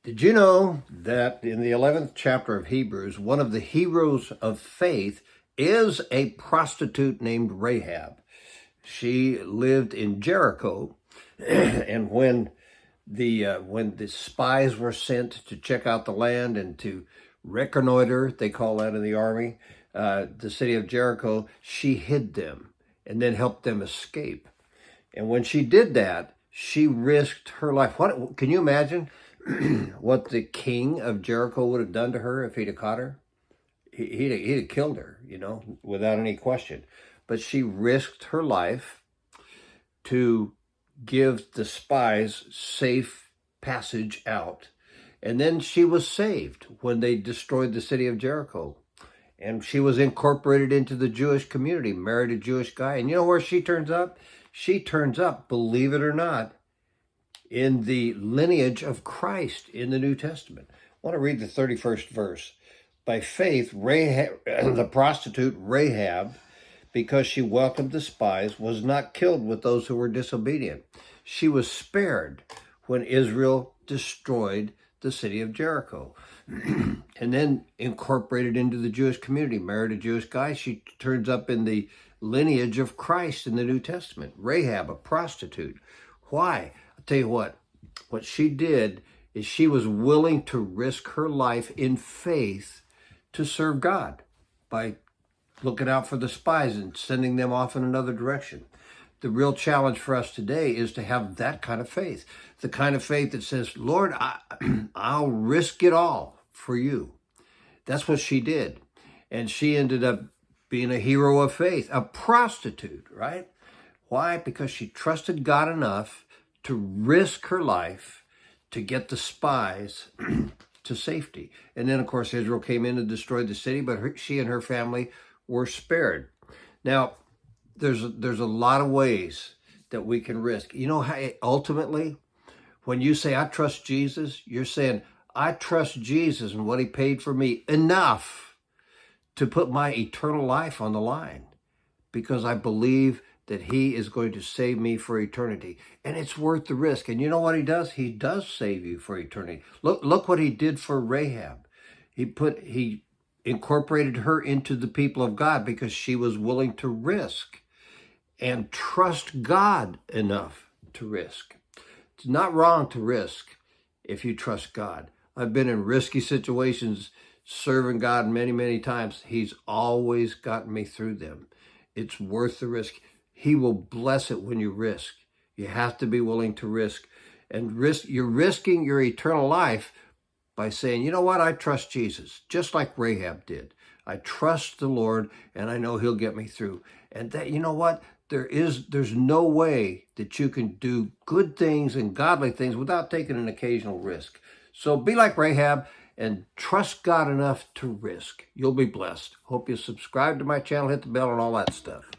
Did you know that in the 11th chapter of Hebrews, one of the heroes of faith is a prostitute named Rahab? She lived in Jericho, and when the spies were sent to check out the land and to reconnoiter, they call that in the army, the city of Jericho, she hid them and then helped them escape. And when she did that, she risked her life. What can you imagine what the king of Jericho would have done to her if he'd have caught her? He'd have killed her, without any question. But she risked her life to give the spies safe passage out. And then she was saved when they destroyed the city of Jericho. And she was incorporated into the Jewish community, married a Jewish guy. And you know where she turns up? She turns up, believe it or not, in the lineage of Christ in the New Testament. I want to read the 31st verse. By faith, Rahab, the prostitute Rahab, because she welcomed the spies, was not killed with those who were disobedient. She was spared when Israel destroyed the city of Jericho. And then incorporated into the Jewish community, married a Jewish guy. She turns up in the lineage of Christ in the New Testament. Rahab, a prostitute. Why? I'll tell you what she did is she was willing to risk her life in faith to serve God by looking out for the spies and sending them off in another direction. The real challenge for us today is to have that kind of faith. The kind of faith that says, Lord, I'll risk it all for you. That's what she did. And she ended up being a hero of faith, a prostitute, right? Why? Because she trusted God enough to risk her life to get the spies to safety. And then, of course, Israel came in and destroyed the city, but she and her family were spared. Now, there's a lot of ways that we can risk. You know how ultimately, when you say, I trust Jesus, you're saying, I trust Jesus and what he paid for me enough to put my eternal life on the line because I believe that he is going to save me for eternity. And it's worth the risk. And you know what he does? He does save you for eternity. Look what he did for Rahab. He incorporated her into the people of God because she was willing to risk and trust God enough to risk. It's not wrong to risk if you trust God. I've been in risky situations serving God many, many times. He's always gotten me through them. It's worth the risk. He will bless it when you risk. You have to be willing to risk. And you're risking your eternal life by saying, you know what, I trust Jesus, just like Rahab did. I trust the Lord, and I know he'll get me through. And that, you know what, there's no way that you can do good things and godly things without taking an occasional risk. So be like Rahab and trust God enough to risk. You'll be blessed. Hope you subscribe to my channel, hit the bell and all that stuff.